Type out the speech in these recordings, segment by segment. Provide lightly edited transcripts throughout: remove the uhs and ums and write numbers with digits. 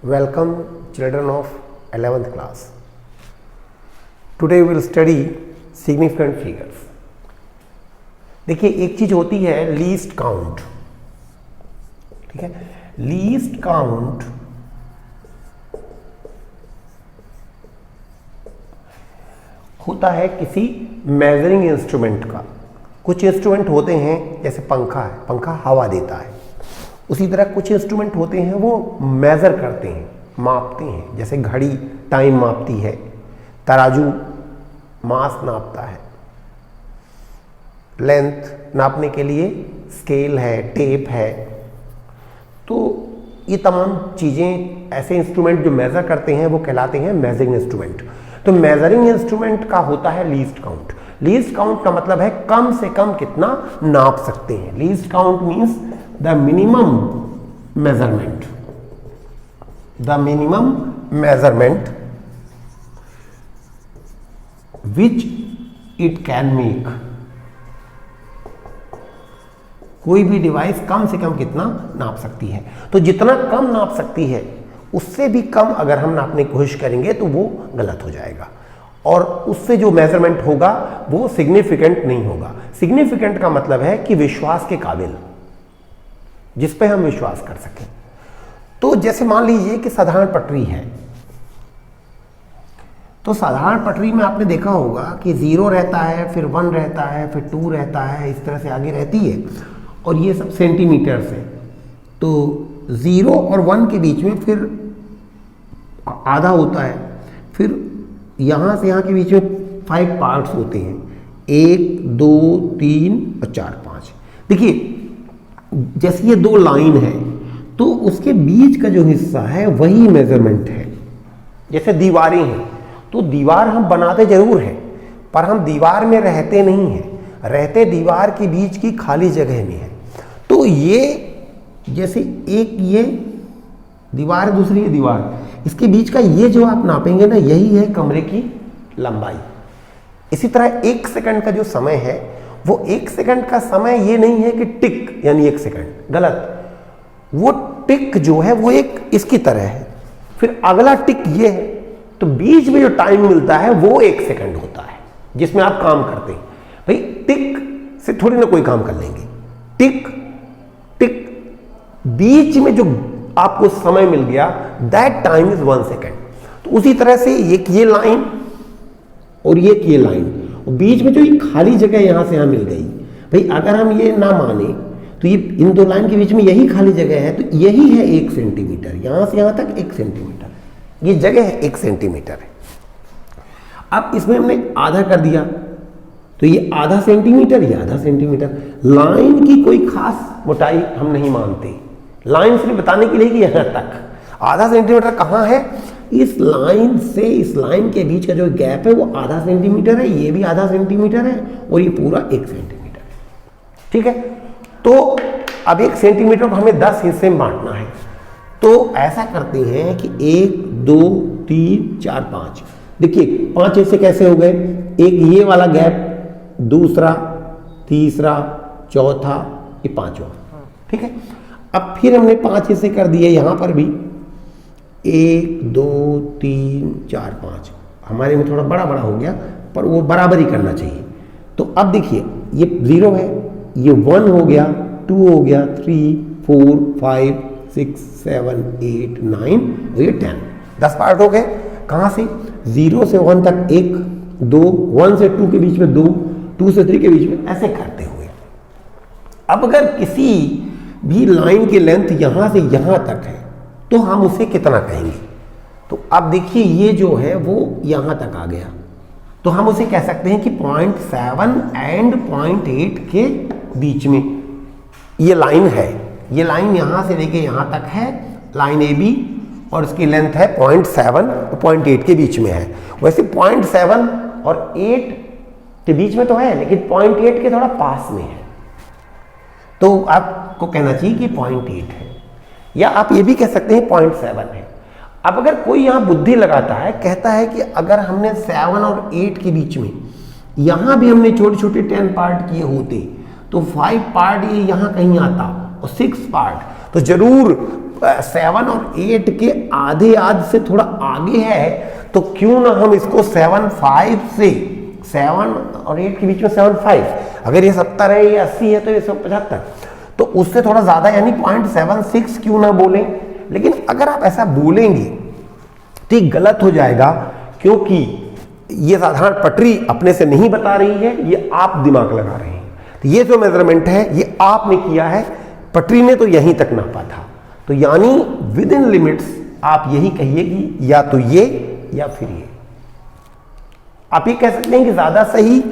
Welcome children of 11th class. Today we will study significant figures. देखिए एक चीज होती है लीस्ट काउंट, ठीक है। लीस्ट काउंट होता है किसी मेजरिंग इंस्ट्रूमेंट का। कुछ इंस्ट्रूमेंट होते हैं जैसे पंखा है, पंखा हवा देता है। उसी तरह कुछ इंस्ट्रूमेंट होते हैं वो मेज़र करते हैं, मापते हैं, जैसे घड़ी टाइम मापती है, तराजू मास नापता है, लेंथ नापने के लिए स्केल है, टेप है। तो ये तमाम चीज़ें, ऐसे इंस्ट्रूमेंट जो मेज़र करते हैं वो कहलाते हैं मेजरिंग इंस्ट्रूमेंट। तो मेजरिंग इंस्ट्रूमेंट का होता है लीस्ट काउंट। लीस्ट काउंट का मतलब है कम से कम कितना नाप सकते हैं। Least count means the minimum measurement, the minimum measurement which it can make. कोई भी डिवाइस कम से कम कितना नाप सकती है। तो जितना कम नाप सकती है उससे भी कम अगर हम नापने की कोशिश करेंगे तो वो गलत हो जाएगा, और उससे जो मेजरमेंट होगा वो सिग्निफिकेंट नहीं होगा। सिग्निफिकेंट का मतलब है कि विश्वास के काबिल, जिस पे हम विश्वास कर सकें। तो जैसे मान लीजिए कि साधारण पटरी है, तो साधारण पटरी में आपने देखा होगा कि 0 रहता है, फिर 1 रहता है, फिर 2 रहता है, इस तरह से आगे रहती है, और ये सब सेंटीमीटर से। तो 0 और 1 के बीच में फिर आधा होता है, फिर यहाँ से यहाँ के बीच में 5 पार्ट्स होते हैं, 1 2 3 और 4 5। देखिए जैसे ये 2 लाइन है तो उसके बीच का जो हिस्सा है वही मेजरमेंट है। जैसे दीवारें हैं तो दीवार हम बनाते जरूर हैं पर हम दीवार में रहते नहीं हैं, रहते दीवार के बीच की खाली जगह में है। तो ये जैसे एक ये दीवार, दूसरी ये दीवार, इसके बीच का ये जो आप नापेंगे ना, यही है कमरे की लंबाई। इसी तरह 1 सेकंड का जो समय है वो 1 सेकंड का समय ये नहीं है कि टिक यानी 1 सेकंड, गलत। वो टिक जो है वो एक इसकी तरह है, फिर अगला टिक ये है। तो बीच में जो टाइम मिलता है वो 1 सेकंड होता है जिसमें आप काम करते हैं। भाई टिक से थोड़ी ना कोई काम कर लेंगे, टिक टिक बीच में जो आपको समय मिल गया दैट टाइम इज 1 सेकंड। तो उसी तरह से एक ये लाइन और ये लाइन, और बीच में जो ये खाली जगह यहां से यहां मिल गई, भाई अगर हम ये ना माने तो ये इन 2 लाइन के बीच में यही खाली जगह है, तो यही है 1 सेंटीमीटर, यहां से यहां तक 1 सेंटीमीटर, ये जगह है 1 सेंटीमीटर है। अब इसमें हमने आधा कर दिया तो ये आधा सेंटीमीटर, ये आधा सेंटीमीटर। लाइन की कोई खास मोटाई हम नहीं मानते, लाइन सिर्फ बताने के लिए कि यहां तक आधा सेंटीमीटर कहां है, इस लाइन से इस लाइन के बीच का जो गैप है वो आधा सेंटीमीटर है, ये भी आधा सेंटीमीटर है, और ये पूरा 1 सेंटीमीटर है, ठीक है। तो अब 1 सेंटीमीटर को हमें 10 हिस्से में बांटना है। तो ऐसा करते हैं कि 1 2 3 4 5। देखिए 5 हिस्से कैसे हो गए, एक ये वाला गैप, दूसरा, तीसरा, चौथा, ये 5वां, ठीक है। अब फिर हमने 5 हिस्से कर दिए, यहां पर भी 1 2 3 4 5। हमारे में थोड़ा बड़ा बड़ा हो गया पर वो बराबर ही करना चाहिए। तो अब देखिए ये 0 है, ये 1 हो गया, 2 हो गया, 3 4 5 6 7 8 9 और ये 10 पार्ट हो गए। कहां से, 0 से 1 तक 1 2, 1 से 2 के बीच में 2, 2 से 3 के बीच में, ऐसे करते हुए। अब अगर किसी भी लाइन की लेंथ यहां से यहां तक है तो हम उसे कितना कहेंगे। तो अब देखिए ये जो है वो यहां तक आ गया, तो हम उसे कह सकते हैं कि 0.7 एंड 0.8 के बीच में ये लाइन है। ये लाइन यहां से लेके यहां तक है, लाइन ए बी, और इसकी लेंथ है 0.7 और 0.8 के बीच में है। वैसे 0.7 और 8 के बीच में तो है, लेकिन 0.8 के थोड़ा पास में है, तो आपको कहना चाहिए कि 0.8 है, या आप ये भी कह सकते हैं 0.7 है। अब अगर कोई यहाँ बुद्धि लगाता है, कहता है कि अगर हमने 7 और 8 के बीच में यहाँ भी हमने छोटे छोटे 10 पार्ट किए होते तो 5 पार्ट ये यहाँ कहीं आता और 6 पार्ट, तो जरूर 7 और 8 के आधे आध से थोड़ा आगे है, तो क्यों ना हम इसको 7.5 से, 7 और 8 के बीच में 7.5, अगर ये 70 है, ये 80 है, तो ये 175, तो उससे थोड़ा ज्यादा यानी 0.76 क्यों ना बोलें। लेकिन अगर आप ऐसा बोलेंगे तो ये गलत हो जाएगा, क्योंकि ये साधारण पटरी अपने से नहीं बता रही है, ये आप दिमाग लगा रहे हैं। तो ये जो मेजरमेंट है ये आपने किया है, पटरी ने तो यहीं तक नापा था, तो यानी विद इन लिमिट्स आप यही कहिए कि या तो ये या फिर ये। आप ये कह सकते हैं कि ज्यादा सही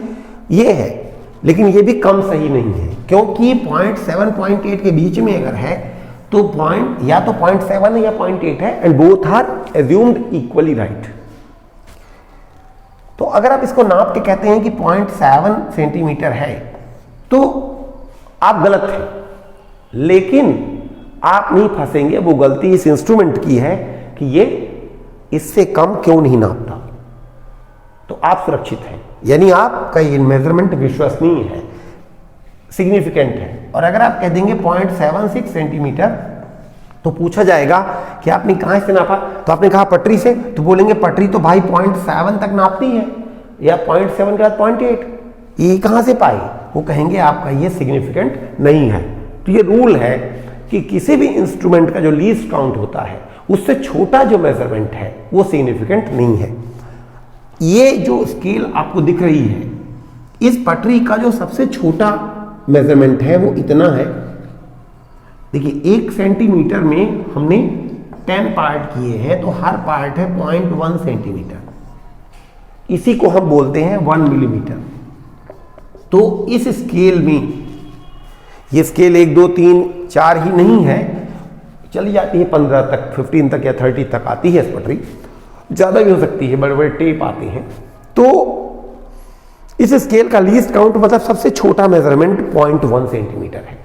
ये है, लेकिन ये भी कम सही नहीं है, क्योंकि 0.7 0.8 के बीच में अगर है तो पॉइंट या तो 0.7 है या 0.8 है, and both are assumed equally right. तो अगर आप इसको नाप के कहते हैं कि 0.7 सेंटीमीटर है तो आप गलत हैं, लेकिन आप नहीं फंसेंगे। वो गलती इस इंस्ट्रूमेंट की है कि ये इससे कम क्यों नहीं नापता, तो आप सुरक्षित हैं, यानी आपका ये मेजरमेंट विश्वसनीय है, सिग्निफिकेंट है। और अगर आप कह देंगे 0.76 सेंटीमीटर, तो पूछा जाएगा कि आपने कहां से नापा, तो आपने कहा पटरी से, तो बोलेंगे पटरी तो भाई 0.7 तक नापती है, या 0.7 के बाद 0.8, ये कहां से पाई। वो कहेंगे आपका ये सिग्निफिकेंट नहीं है। तो ये रूल है कि किसी भी इंस्ट्रूमेंट का जो लीस्ट काउंट होता है उससे छोटा जो मेजरमेंट है वो सिग्निफिकेंट नहीं है। ये जो स्केल आपको दिख रही है, इस पटरी का जो सबसे छोटा मेजरमेंट है वो इतना है। देखिए 1 सेंटीमीटर में हमने 10 पार्ट किए हैं, तो हर पार्ट है 0.1 सेंटीमीटर, इसी को हम बोलते हैं 1 मिलीमीटर। तो इस स्केल में ये स्केल 1 2 3 4 ही नहीं है, चली जाती है 15 तक, 15 तक या 30 तक आती है इस पटरी, ज्यादा भी हो सकती है, बड़े बड़े टेप आते हैं। तो इस स्केल का लीस्ट काउंट मतलब सबसे छोटा मेजरमेंट 0.1 सेंटीमीटर है।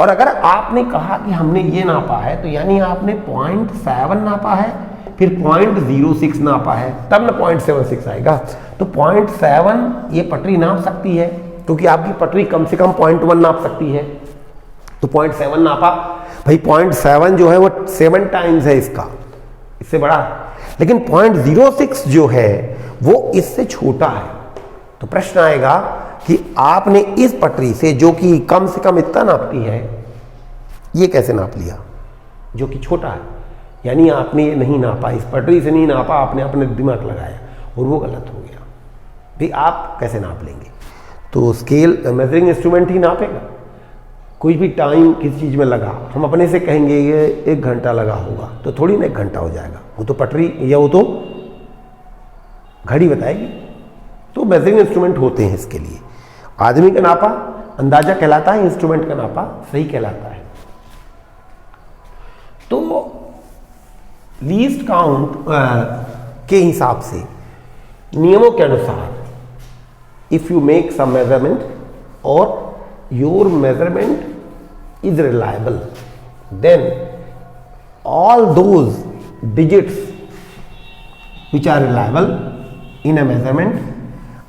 और अगर आपने कहा कि हमने ये नापा है, तो यानी आपने 0.7 नापा है, फिर 0.06 नापा है, तब ना 0.76 आएगा। तो 0.7 ये पटरी नाप सकती है, क्योंकि आपकी पटरी कम से कम 0.1 नाप सकती है, तो 0.7 नापा। भाई 0.7 जो है वो 7 टाइम्स है इसका, इससे बड़ा। लेकिन 0.06 जो है वो इससे छोटा है। तो प्रश्न आएगा कि आपने इस पटरी से, जो कि कम से कम इतना नापती है, ये कैसे नाप लिया जो कि छोटा है। यानी आपने ये नहीं नापा, इस पटरी से नहीं नापा, आपने अपने दिमाग लगाया और वो गलत हो गया। भाई आप कैसे नाप लेंगे। तो स्केल मेजरिंग इंस्ट्रूमेंट ही नापेगा। कोई भी टाइम किसी चीज में लगा, हम अपने से कहेंगे ये 1 घंटा लगा होगा, तो थोड़ी ना 1 घंटा हो जाएगा, वो तो पटरी या वो तो घड़ी बताएगी। तो मेजरिंग इंस्ट्रूमेंट होते हैं इसके लिए। आदमी का नापा अंदाजा कहलाता है, इंस्ट्रूमेंट का नापा सही कहलाता है। तो लीस्ट काउंट के हिसाब से, नियमों के अनुसार, if you make some measurement और your measurement is reliable, then all those digits which are reliable in a measurement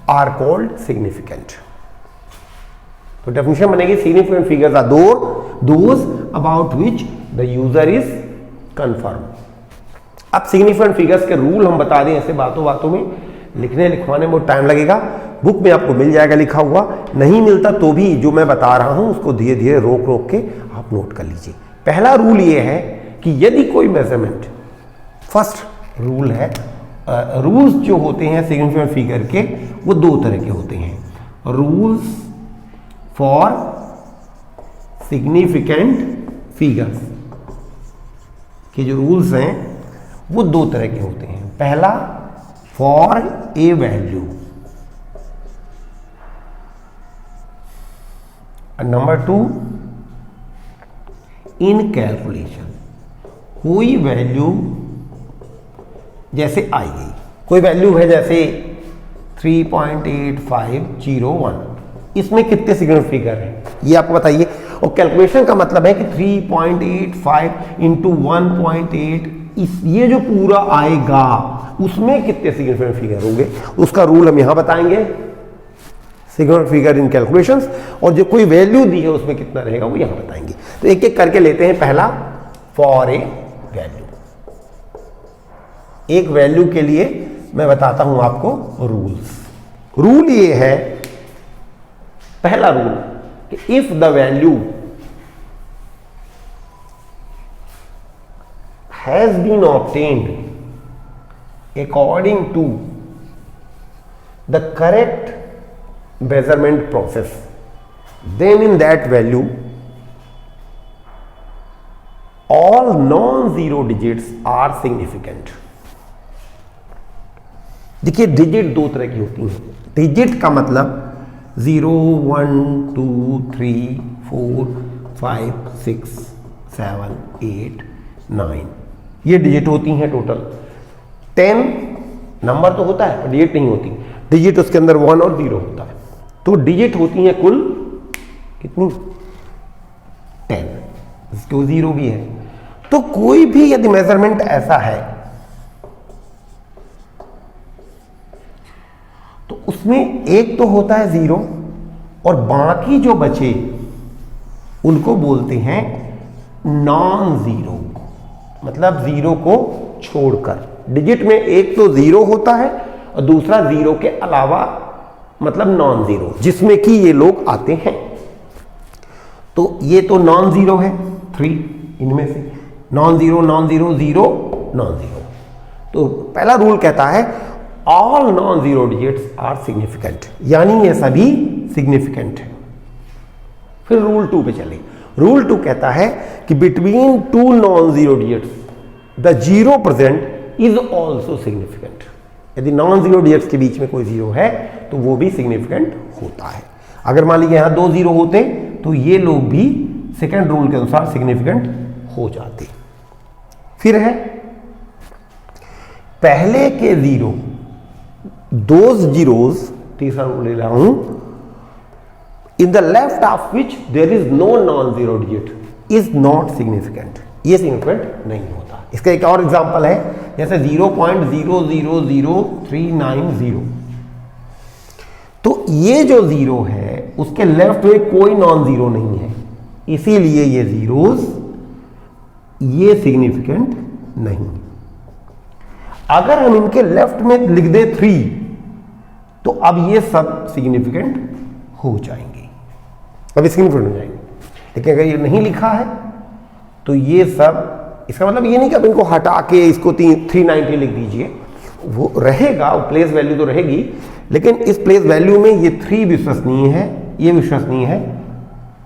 are called significant. तो definition बनेगी significant figures are those about which the user is confirm. अब significant figures के rule हम बता दें ऐसे बातों बातों में, लिखने लिखवाने में बहुत टाइम लगेगा। बुक में आपको मिल जाएगा लिखा हुआ, नहीं मिलता तो भी जो मैं बता रहा हूं उसको धीरे धीरे रोक रोक के आप नोट कर लीजिए। पहला रूल ये है कि यदि कोई मेजरमेंट, फर्स्ट रूल है, रूल्स जो होते हैं सिग्निफिकेंट फिगर के वो 2 तरह के होते हैं। रूल्स फॉर सिग्निफिकेंट फिगर्स के जो रूल्स हैं वो 2 तरह के होते हैं। पहला for a value, number 2 in calculation. कोई वैल्यू जैसे आई गई, कोई वैल्यू है जैसे 3.8501, इसमें कितने सिग्निफिकेंट फिगर हैं ये आपको बताइए। और कैलकुलेशन का मतलब है कि 3.85 इंटू 1.8, ये जो पूरा आएगा उसमें कितने सिग्निफिकेंट फिगर होंगे, उसका रूल हम यहां बताएंगे, सिग्निफिकेंट फिगर इन कैलकुलेशंस। और जो कोई वैल्यू दी है उसमें कितना रहेगा वो यहां बताएंगे। तो एक एक करके लेते हैं। पहला फॉर ए वैल्यू। एक वैल्यू के लिए मैं बताता हूं आपको रूल्स। रूल ये है, पहला रूल कि if the value has been obtained according to the correct measurement process, then in that value all non-zero digits are significant। देखिए डिजिट दो तरह की होती हैं। डिजिट का मतलब 0 1 2 3 4 5 6 7 8 9 ये डिजिट होती हैं टोटल। 10 नंबर तो होता है, डिजिट नहीं होती। डिजिट उसके अंदर 1 और 0 होता है। तो डिजिट होती हैं कुल कितनी? 10, इसको 0 भी है। तो कोई भी यदि मेजरमेंट ऐसा है तो उसमें एक तो होता है 0 और बाकी जो बचे उनको बोलते हैं नॉन जीरो, मतलब 0 को छोड़कर। डिजिट में एक तो 0 होता है और दूसरा 0 के अलावा मतलब नॉन जीरो, जिसमें कि ये लोग आते हैं। तो ये तो नॉन जीरो है 3, इनमें से non zero non zero 0 non zero. तो पहला रूल कहता है all non zero digits are significant, यानी ये सभी सिग्निफिकेंट है। फिर रूल 2 पे चले। रूल 2 कहता है कि between two non zero digits the zero present is also significant. यदि नॉन जीरो डिजिट्स के बीच में कोई जीरो है तो वो भी सिग्निफिकेंट होता है। अगर मान लीजिए यहां 2 जीरो होते तो ये लोग भी सेकंड रूल के अनुसार सिग्निफिकेंट हो जाते। फिर है पहले के जीरो, दोज जीरोज, तीसरा रूल ले रहा हूं, in the left of which there is no non zero digit is not significant, ये सिग्निफिकेंट नहीं होता। इसका एक और एग्जांपल है, जैसे 0.000390, तो ये जो जीरो है उसके लेफ्ट में कोई नॉन जीरो नहीं है, इसीलिए ये जीरोस ये सिग्निफिकेंट नहीं। अगर हम इनके लेफ्ट में लिख दे 3 तो अब ये सब सिग्निफिकेंट हो जाएंगे, अब सिग्निफिकेंट हो जाएंगे। लेकिन अगर ये नहीं लिखा है तो ये सब, इसका मतलब ये नहीं कि अब इनको हटा के इसको 390 लिख दीजिए, वो रहेगा, वो प्लेस वैल्यू तो रहेगी, लेकिन इस प्लेस वैल्यू में ये 3 विश्वसनीय है, ये विश्वसनीय है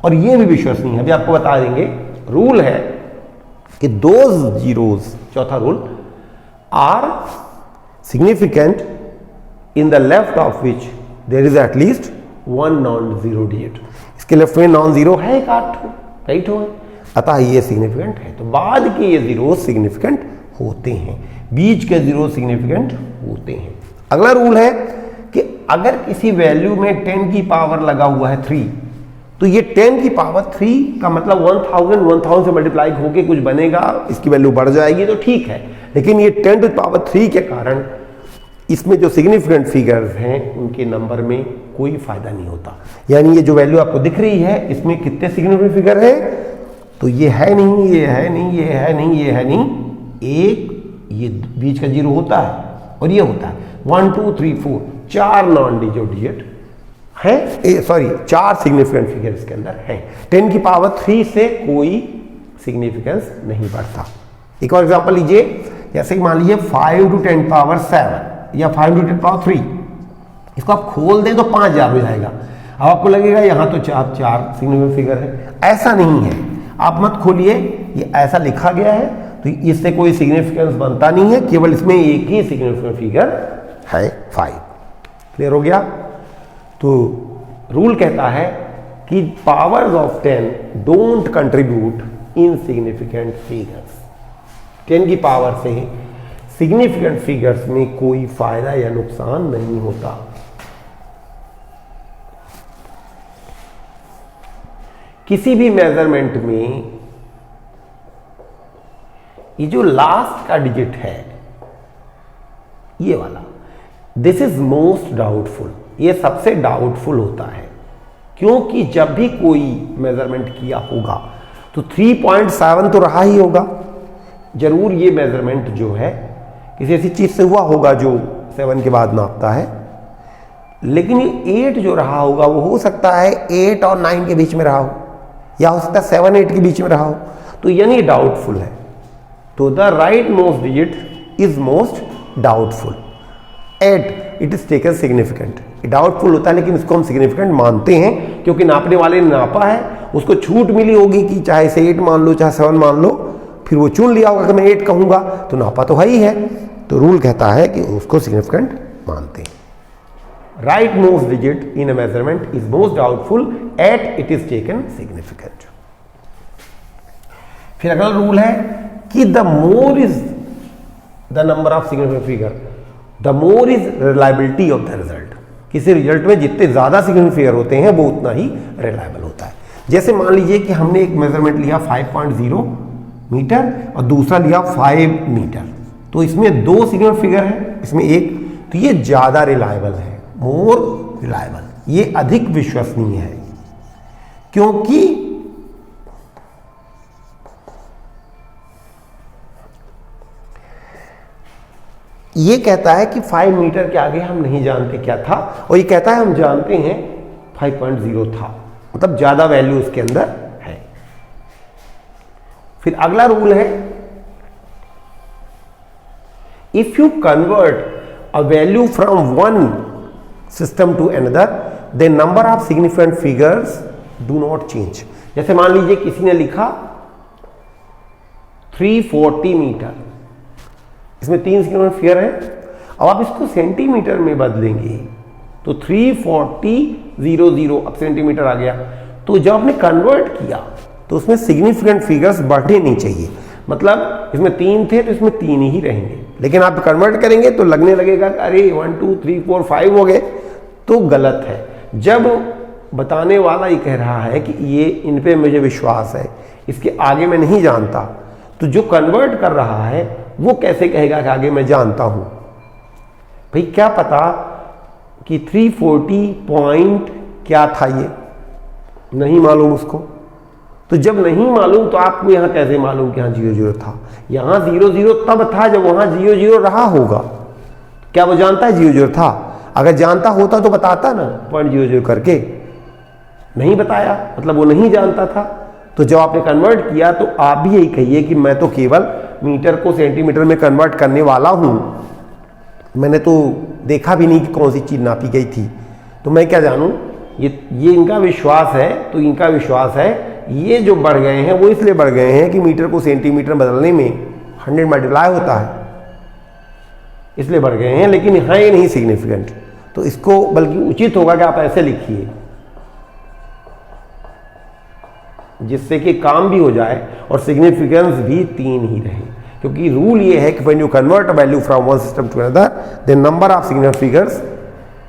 और ये भी विश्वसनीय है। अभी आपको बता देंगे। रूल है कि दोज जीरोज, चौथा rule, are significant in the left of which there is at least 1 non zero digit. इसके लेफ्ट में नॉन जीरो है, एक 8 है, अतः ये सिग्निफिकेंट है। तो बाद के ये जीरो सिग्निफिकेंट होते हैं, बीच के जीरो सिग्निफिकेंट होते हैं। अगला रूल है कि अगर किसी वैल्यू में 10 की पावर लगा हुआ है 3, तो ये 10 की पावर 3 का मतलब 1000 से मल्टीप्लाई होके कुछ बनेगा, इसकी वैल्यू बढ़ जाएगी तो ठीक है। लेकिन ये 10 टू पावर 3 के कारण इसमें जो सिग्निफिकेंट फिगर्स हैं उनके नंबर में कोई फायदा नहीं होता। यानी ये जो वैल्यू आपको दिख रही है इसमें कितने सिग्निफिकेंट फिगर है, तो ये है नहीं, ये है नहीं, ये है नहीं, ये है नहीं, एक ये बीच का जीरो होता है और ये होता है। 1 2 3 4 4 नॉन डिजिट डिजिट है, सॉरी 4 सिग्निफिकेंट फिगर इसके अंदर है। 10 की पावर 3 से कोई सिग्निफिकेंस नहीं बढ़ता। एक और एग्जांपल लीजिए, जैसे कि मान लीजिए 5 टू 10 पावर 7 या 5 टू 10 पावर 3, इसको आप खोल दें तो 5000 हो जाएगा। अब आपको लगेगा यहां तो 4 सिग्निफिकेंट फिगर है, ऐसा नहीं है। आप मत खोलिए, ये ऐसा लिखा गया है तो इससे कोई सिग्निफिकेंस बनता नहीं है, केवल इसमें एक ही सिग्निफिकेंट फिगर है 5। क्लियर हो गया? तो रूल कहता है कि powers of 10 don't contribute in significant figures. 10 की पावर से सिग्निफिकेंट फिगर्स में कोई फायदा या नुकसान नहीं होता। किसी भी मेजरमेंट में ये जो लास्ट का डिजिट है, ये वाला, दिस इज मोस्ट डाउटफुल, ये सबसे डाउटफुल होता है, क्योंकि जब भी कोई मेजरमेंट किया होगा तो 3.7 तो रहा ही होगा, जरूर ये मेजरमेंट जो है किसी ऐसी चीज से हुआ होगा जो 7 के बाद नापता है, लेकिन ये 8 जो रहा होगा वो हो सकता है 8 और 9 के बीच में रहा हो, या हो सकता है 7 8 के बीच में रहा हो, तो यानी डाउटफुल है। तो the right most digit is most doubtful at it is taken significant. Doubtful होता है लेकिन इसको हम सिग्निफिकेंट मानते हैं क्योंकि नापने वाले ने नापा है, उसको छूट मिली होगी कि चाहे से 8 मान लो चाहे 7 मान लो, फिर वो चुन लिया होगा कि मैं 8 कहूंगा, तो नापा तो है ही है, तो रूल कहता है कि उसको सिग्निफिकेंट मानते हैं। Right most digit in a measurement is most doubtful at it is taken significant. फिर अगला रूल है कि the more is the number of significant figure the more is reliability of the result. किसी result में जितने ज्यादा significant figure होते हैं वो उतना ही रिलायबल होता है। जैसे मान लीजिए कि हमने एक मेजरमेंट लिया 5.0 मीटर और दूसरा लिया 5 मीटर, तो इसमें 2 सिग्निफिकेंट फिगर है, इसमें एक, तो ये ज्यादा रिलायबल है, मोर रिलायबल, ये अधिक विश्वसनीय है, क्योंकि ये कहता है कि 5 मीटर के आगे हम नहीं जानते क्या था, और ये कहता है हम जानते हैं 5.0 था, मतलब ज्यादा वैल्यू उसके अंदर है। फिर अगला रूल है if you convert a value from one system to another the number of significant figures do not change. जैसे मान लीजिए किसी ने लिखा 340 मीटर, इसमें 3 सिग्निफिकेंट फिगर है, अब आप इसको सेंटीमीटर में बदलेंगे तो 340 अब सेंटीमीटर आ गया, तो जब आपने कन्वर्ट किया तो उसमें सिग्निफिकेंट फिगर्स बढ़ने नहीं चाहिए, मतलब इसमें 3 थे तो इसमें 3 ही रहेंगे, लेकिन आप कन्वर्ट करेंगे तो लगने लगेगा कि अरे 1 2 3 4 5 हो गए, तो गलत है। जब बताने वाला ये कह रहा है कि ये इन पे मुझे विश्वास है, इसके आगे मैं नहीं जानता, तो जो कन्वर्ट कर रहा है वो कैसे कहेगा कि आगे मैं जानता हूं? भाई क्या पता कि 340 पॉइंट क्या था, ये नहीं मालूम उसको, तो जब नहीं मालूम तो आपको यहां कैसे मालूम कि यहां 00 था? यहां 00 तब था जब वहां 00 रहा होगा। क्या वो जानता है 00 था? अगर जानता होता तो बताता ना 0.00 करके, नहीं बताया मतलब वो नहीं जानता था। तो जब आपने कन्वर्ट किया तो आप भी यही कहिए कि मैं तो केवल मीटर को सेंटीमीटर में कन्वर्ट करने वाला हूं, मैंने तो देखा भी नहीं कि कौन सी चीज नापी गई थी, तो मैं क्या जानूं? ये इनका विश्वास है, तो इनका विश्वास है ये जो बढ़ गए हैं वो इसलिए बढ़ गए हैं कि मीटर को सेंटीमीटर बदलने में 100 मल्टीप्लाई होता है, इसलिए बढ़ गए हैं, लेकिन यहां ये नहीं सिग्निफिकेंट। तो इसको बल्कि उचित होगा कि आप ऐसे लिखिए जिससे कि काम भी हो जाए और सिग्निफिकेंस भी 3 ही रहे, क्योंकि रूल ये है कि when you convert a value from one system to another the number of significant figures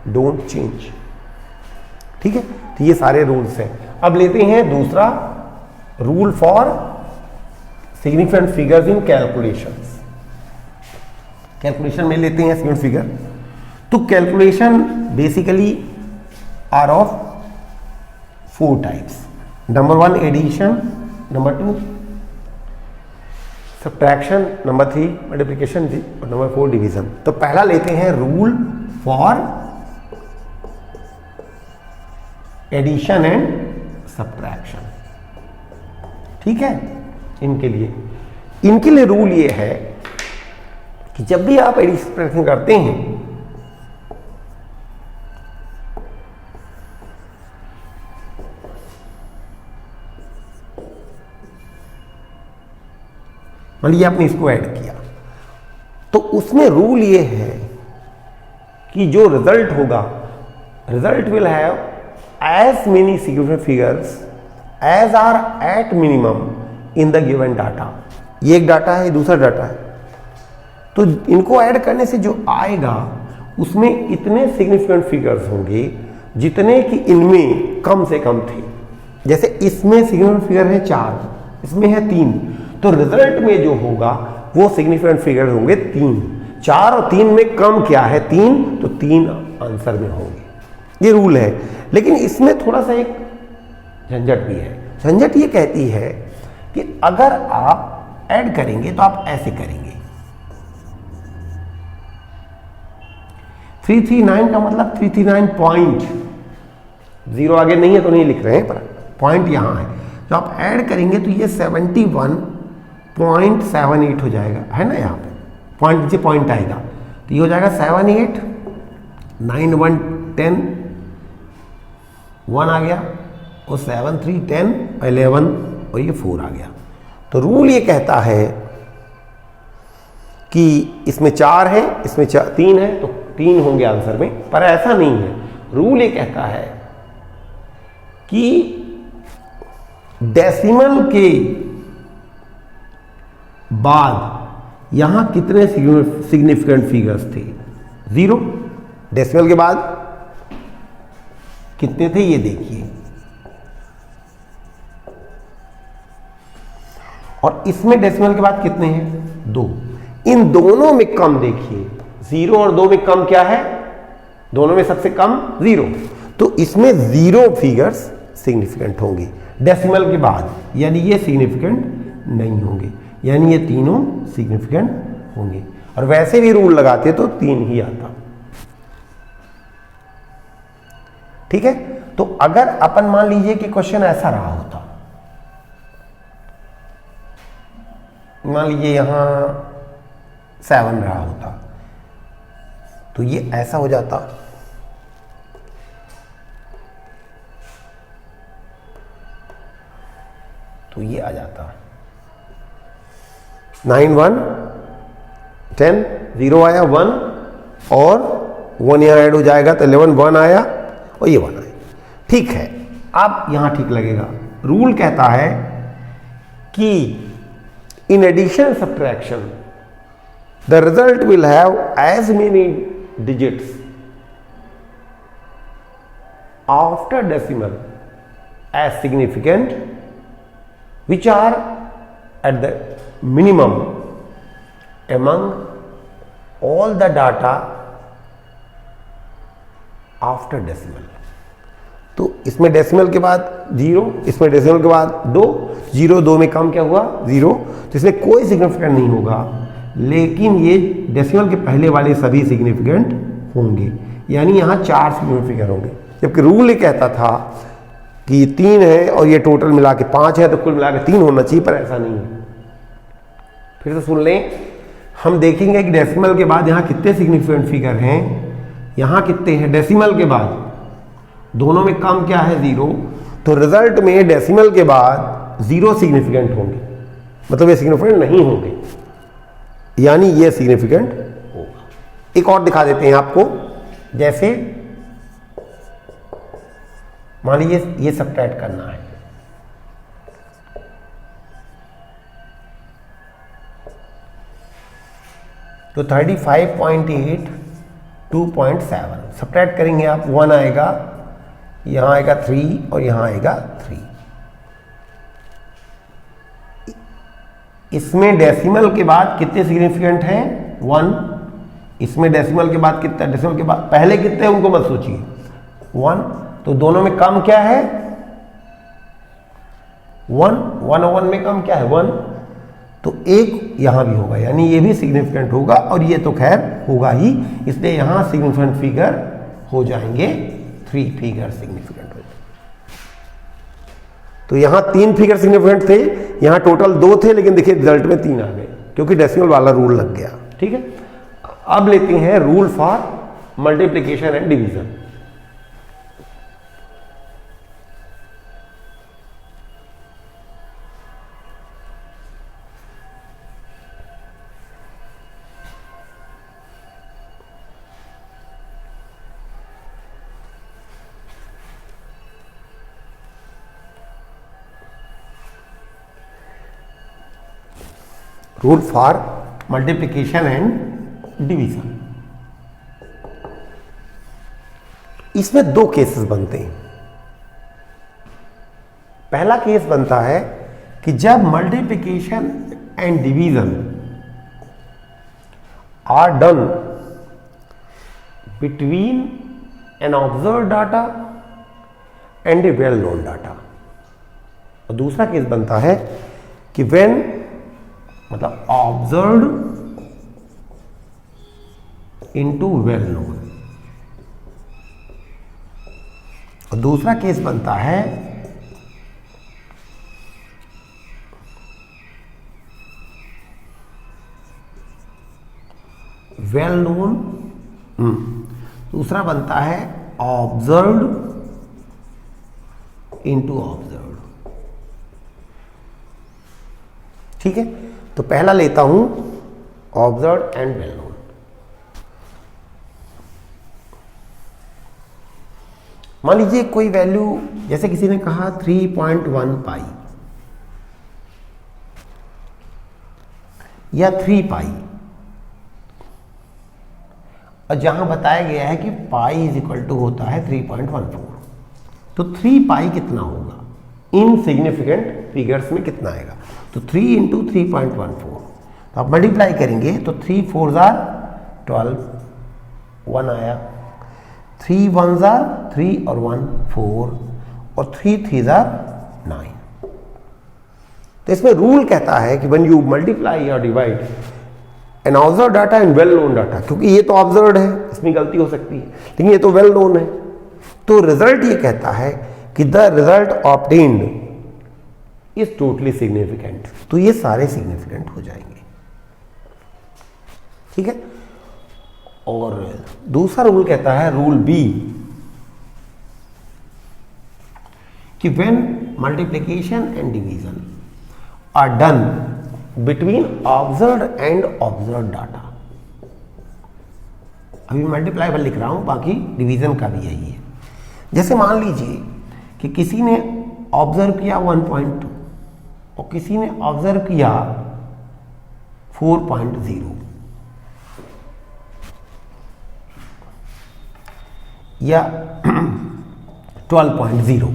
don't change. ठीक है, तो ये सारे रूल्स हैं। अब लेते हैं दूसरा rule for significant figures in calculations. Calculation में लेते हैं सिग्निफिकेंट फिगर, तो calculation basically are of 4 types. Number 1 addition, number 2 subtraction, number 3 multiplication और नंबर 4 डिवीजन। तो पहला लेते हैं rule for addition and subtraction. ठीक है, इनके लिए रूल ये है कि जब भी आप एडिशन सब्ट्रैक्शन करते हैं मान लीजिए आपने इसको ऐड किया, तो उसमें रूल ये है कि जो रिजल्ट होगा, result will have as many significant figures as are at minimum in the given data. ये एक डाटा है, दूसरा डाटा है, तो इनको ऐड करने से जो आएगा उसमें इतने सिग्निफिकेंट फिगर्स होंगे जितने कि इनमें कम से कम थे। जैसे इसमें सिग्निफिकेंट फिगर है 4, इसमें है 3, तो रिजल्ट में जो होगा वो सिग्निफिकेंट फिगर होंगे 3। 4 और 3 में कम क्या है? 3, तो 3 आंसर में होंगे। ये रूल है, लेकिन इसमें थोड़ा सा एक झंझट भी है। झंझट ये कहती है कि अगर आप ऐड करेंगे तो आप ऐसे करेंगे। 339 का मतलब 339 पॉइंट, जीरो आगे नहीं है तो नहीं लिख रहे हैं, पर पॉइंट यहां है। तो आप ऐड करेंगे तो ये 71.78 हो जाएगा, है ना, यहाँ पे पॉइंट नीचे पॉइंट आएगा तो ये हो जाएगा 78, 9 1 10, 1 आ गया, और 7 3 10, 11 और ये 4 आ गया। तो रूल ये कहता है कि इसमें 4 है, इसमें 3 है, तो 3 होंगे आंसर में, पर ऐसा नहीं है। रूल ये कहता है कि डेसिमल के बाद यहां कितने सिग्निफिकेंट फिगर्स थे? 0। डेसिमल के बाद कितने थे ये देखिए, और इसमें डेसिमल के बाद कितने हैं? 2। इन दोनों में कम देखिए, 0 और 2 में कम क्या है? दोनों में सबसे कम 0, तो इसमें 0 फिगर्स सिग्निफिकेंट होंगे डेसिमल के बाद, यानी ये सिग्निफिकेंट नहीं होंगे, यानी ये तीनों सिग्निफिकेंट होंगे। और वैसे भी रूल लगाते तो 3 ही आता। ठीक है, तो अगर अपन मान लीजिए कि क्वेश्चन ऐसा रहा होता, मान लीजिए यहां 7 रहा होता, तो ये ऐसा हो जाता, तो ये आ जाता 9 1 10, 0 आया, 1 और 1 यहां ऐड हो जाएगा तो 11, 1 आया और ये 1 आया। ठीक है, अब यहां ठीक लगेगा। रूल कहता है कि in addition subtraction the result will have as many digits after decimal as significant which are at the minimum among all the data after decimal। तो इसमें डेसिमल के बाद 0, इसमें डेसिमल के बाद 2, 0 2 में कम क्या हुआ? 0, तो इसमें कोई सिग्निफिकेंट नहीं होगा, लेकिन ये डेसिमल के पहले वाले सभी सिग्निफिकेंट होंगे, यानी यहाँ 4 सिग्निफिकेंट होंगे। जबकि रूल ये कहता था कि 3 है और ये टोटल मिला के 5 है, तो कुल मिला के 3 होना चाहिए, पर ऐसा नहीं है। फिर से सुन लें, हम देखेंगे कि डेसिमल के बाद यहाँ कितने सिग्निफिकेंट फिगर हैं, यहाँ कितने हैं डेसिमल के बाद, दोनों में कम क्या है? 0, तो रिजल्ट में डेसिमल के बाद 0 सिग्निफिकेंट होंगे, मतलब ये सिग्निफिकेंट नहीं होंगे, यानी ये सिग्निफिकेंट होगा। एक और दिखा देते हैं आपको, जैसे मान लीजिए ये सब्ट्रैक्ट करना है, तो 35.8 2.7 सब्ट्रैक्ट करेंगे आप, 1 आएगा, यहां आएगा 3 और यहां आएगा 3। इसमें डेसिमल के बाद कितने सिग्निफिकेंट हैं? 1। इसमें डेसिमल के बाद कितना? डेसिमल के बाद पहले कितने उनको मत सोचिए, 1, तो दोनों में कम क्या है? 1 1 और 1 में कम क्या है? 1, तो एक यहां भी होगा, यानी ये भी सिग्निफिकेंट होगा, और ये तो खैर होगा ही, इसलिए यहां सिग्निफिकेंट फिगर हो जाएंगे 3 फिगर सिग्निफिकेंट हो जाएंगे। तो यहां 3 फिगर सिग्निफिकेंट थे, यहां टोटल 2 थे, लेकिन देखिए रिजल्ट में 3 आ गए, क्योंकि डेसिमल वाला रूल लग गया। ठीक है, अब लेते हैं rule for multiplication and division. Rule for multiplication and division. इसमें 2 केसेस बनते हैं। पहला केस बनता है कि जब multiplication and division are done between an observe data and a well known data. और दूसरा केस बनता है कि व्हेन मतलब ऑब्जर्व्ड इनटू वेल नोन। और दूसरा केस बनता है वेल नोन, दूसरा बनता है ऑब्जर्व्ड इनटू ऑब्जर्व्ड। ठीक है, तो पहला लेता हूं ऑब्जर्व्ड एंड वेल नोन। मान लीजिए कोई वैल्यू, जैसे किसी ने कहा 3.1 पाई या 3 पाई, और जहां बताया गया है कि पाई इज इक्वल टू होता है 3.14, तो 3 पाई कितना होगा इनसिग्निफिकेंट फिगर्स में कितना आएगा? तो 3 इंटू 3.14, तो आप मल्टीप्लाई करेंगे तो 3 4 जार 12, 1 आया, 3 1 जार 3 और 1 4, और 3 3 जार 9। तो इसमें रूल कहता है कि व्हेन यू मल्टीप्लाई और divide an observe data and well known data, क्योंकि ये तो ऑब्जर्व्ड है, इसमें गलती हो सकती है, लेकिन ये तो वेल नोन है, तो रिजल्ट ये कहता है कि the result obtained is totally significant, तो ये सारे सिग्निफिकेंट हो जाएंगे। ठीक है, और दूसरा रूल कहता है, रूल बी, कि when multiplication and division are done between observed and observed data. अभी मल्टीप्लाई लिख रहा हूं, बाकी डिवीजन का भी यही है। जैसे मान लीजिए कि किसी ने ऑब्जर्व किया 1.2 और किसी ने ऑब्जर्व किया 4.0 या 12.0।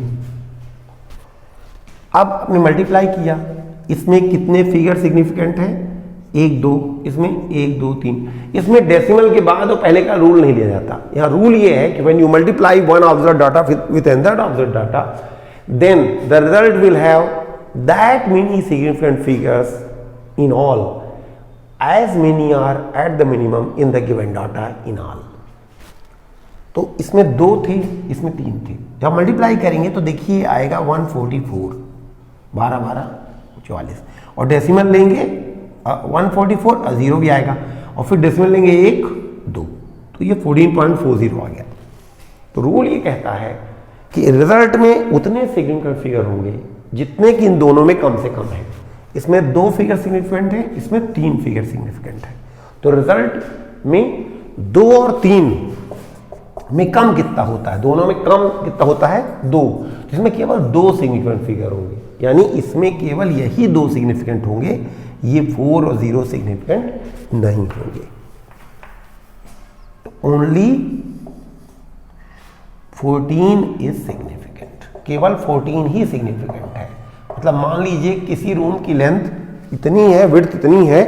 अब आपने मल्टीप्लाई किया, इसमें कितने फिगर सिग्निफिकेंट हैं? 1 2, इसमें 1 2 3। इसमें डेसिमल के बाद और पहले का रूल नहीं लिया जाता। यहाँ रूल ये है कि when you multiply one observe data with another observe data, then the result will have that many significant figures in all as many are at the minimum in the given data in all. तो इसमें 2 थे, इसमें 3 थे। जब multiply करेंगे तो देखिए आएगा 144, 12 12 44, और डेसिमल लेंगे 144, 0 भी आएगा, और फिर डेसिमल लेंगे 1 2, तो ये 14.40 आ गया। तो रूल ये कहता है कि रिजल्ट में उतने सिग्निफिकेंट फिगर होंगे जितने कि इन दोनों में कम से कम है। इसमें 2 फिगर सिग्निफिकेंट है, इसमें 3 फिगर सिग्निफिकेंट है। तो रिजल्ट में 2 और 3 में कम कितना होता है? दोनों में कम कितना होता है? 2। जिसमें केवल 2 सिग्निफिकेंट फिगर होंगे, यानी इसमें केवल यही 2 सिग्निफिकेंट होंगे, ये 4 और 0 सिग्निफिकेंट नहीं होंगे। ओनली 14 इज सिग्निफिकेंट, केवल 14 ही सिग्निफिकेंट है। मतलब मान लीजिए किसी रूम की लेंथ इतनी है, विड्थ इतनी है,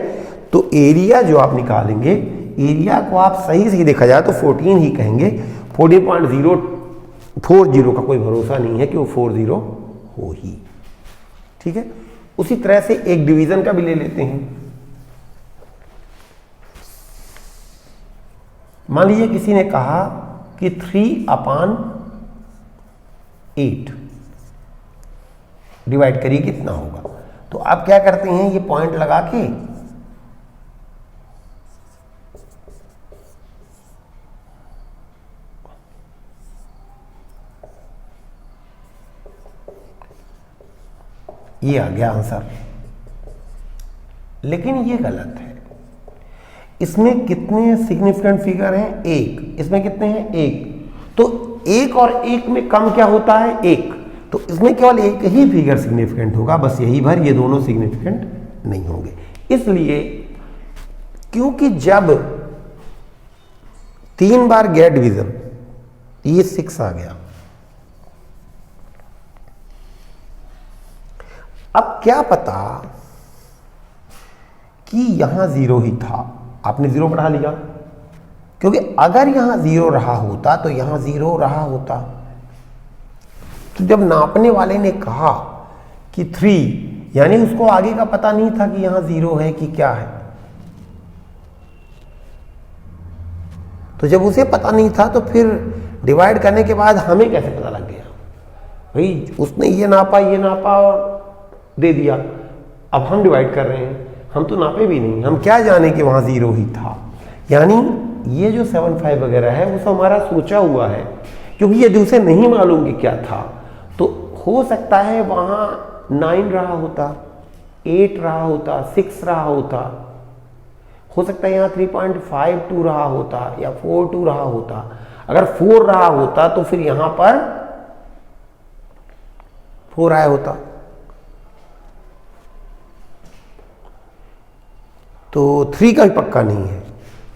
तो एरिया जो आप निकालेंगे, एरिया को आप सही से देखा जाए तो 14 ही कहेंगे। 14.040 का कोई भरोसा नहीं है कि वो 40 हो ही। ठीक है, उसी तरह से एक डिवीजन का भी ले लेते हैं। मान लीजिए किसी ने कहा कि 3/8 डिवाइड करिए कितना होगा। तो आप क्या करते हैं, ये पॉइंट लगा के ये आ गया आंसर, लेकिन ये गलत है। इसमें कितने सिग्निफिकेंट फिगर हैं? 1। इसमें कितने हैं? 1। तो 1 और 1 में कम क्या होता है? 1। तो इसमें केवल एक ही फिगर सिग्निफिकेंट होगा, बस यही भर, ये दोनों सिग्निफिकेंट नहीं होंगे। इसलिए क्योंकि जब 3 बार गया डिवीजन, ये 6 आ गया। अब क्या पता कि यहां 0 ही था, आपने 0 बढ़ा लिया, क्योंकि अगर यहां 0 रहा होता तो यहां 0 रहा होता। तो जब नापने वाले ने कहा कि 3 यानी उसको आगे का पता नहीं था कि यहाँ 0 है कि क्या है। तो जब उसे पता नहीं था तो फिर डिवाइड करने के बाद हमें कैसे पता लग गया? भाई उसने ये नापा और दे दिया, अब हम डिवाइड कर रहे हैं, हम तो नापे भी नहीं, हम क्या जाने कि वहाँ 0 ही था। यानी ये जो 7-5 वगैरह है वो सब हमारा सोचा हुआ है, क्योंकि यदि उसे नहीं मालूम कि क्या था तो हो सकता है वहाँ 9 रहा होता, 8 रहा होता, 6 रहा होता, हो सकता है यहाँ 3.52 रहा होता या 4.2 रहा होता। अगर 4 रहा होता तो फिर यहाँ पर 4 आया होता। तो 3 का भी पक्का नहीं है।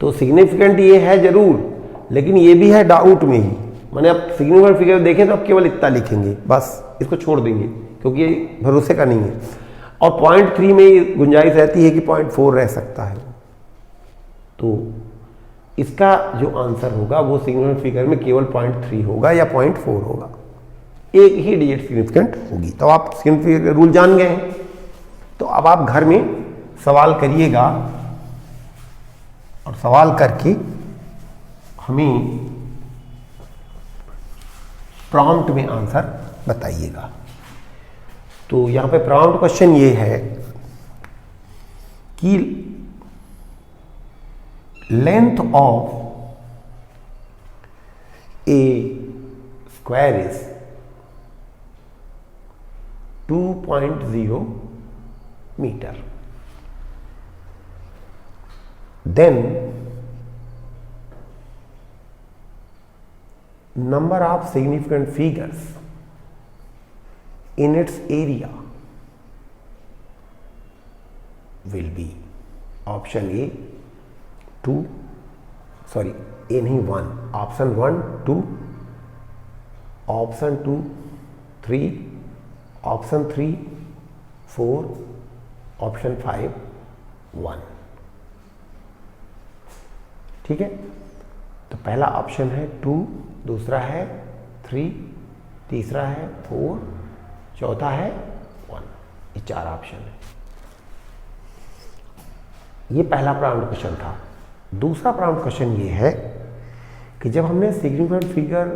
तो सिग्निफिकेंट ये है जरूर, लेकिन ये भी है डाउट में ही। मैंने अब सिग्निफिकेंट फिगर देखें तो अब केवल इतना लिखेंगे, बस इसको छोड़ देंगे क्योंकि ये भरोसे का नहीं है। और 0.3 में गुंजाइश रहती है कि 0.4 रह सकता है। तो इसका जो आंसर होगा वो सिग्निफिकेंट फिगर में केवल 0.3 होगा या 0.4 होगा, एक ही डिजिट सिग्निफिकेंट होगी। तो आप सिग्निफिकेंट रूल जान गए हैं। तो अब आप घर में सवाल करिएगा और सवाल करके हमें प्रॉम्प्ट में आंसर बताइएगा। तो यहाँ पे प्रॉम्प्ट क्वेश्चन ये है कि length of A square is 2.0 meter. Then number of significant figures in its area will be option A 2, sorry A नहीं 1, option 1 2, option 2 3, option 3 4, ऑप्शन 5 1। ठीक है, तो पहला ऑप्शन है 2, दूसरा है 3, तीसरा है 4, चौथा है 1। ये 4 ऑप्शन है। ये पहला प्रॉम्प्ट क्वेश्चन था। दूसरा प्रॉम्प्ट क्वेश्चन ये है कि जब हमने significant figure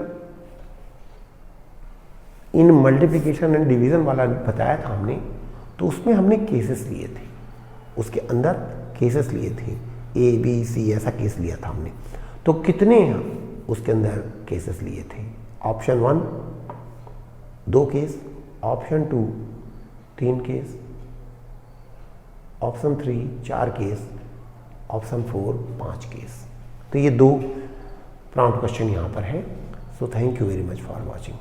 in multiplication and division वाला बताया था हमने, तो उसमें हमने केसेस लिए थे, उसके अंदर केसेस लिए थे, ए बी सी ऐसा केस लिया था हमने। तो कितने उसके अंदर केसेस लिए थे? Option 1 2 case, option 2 3 case, option 3 4 case, option 4 5 case. तो ये 2 प्रॉम्प्ट क्वेश्चन यहाँ पर है। So thank you very much for watching.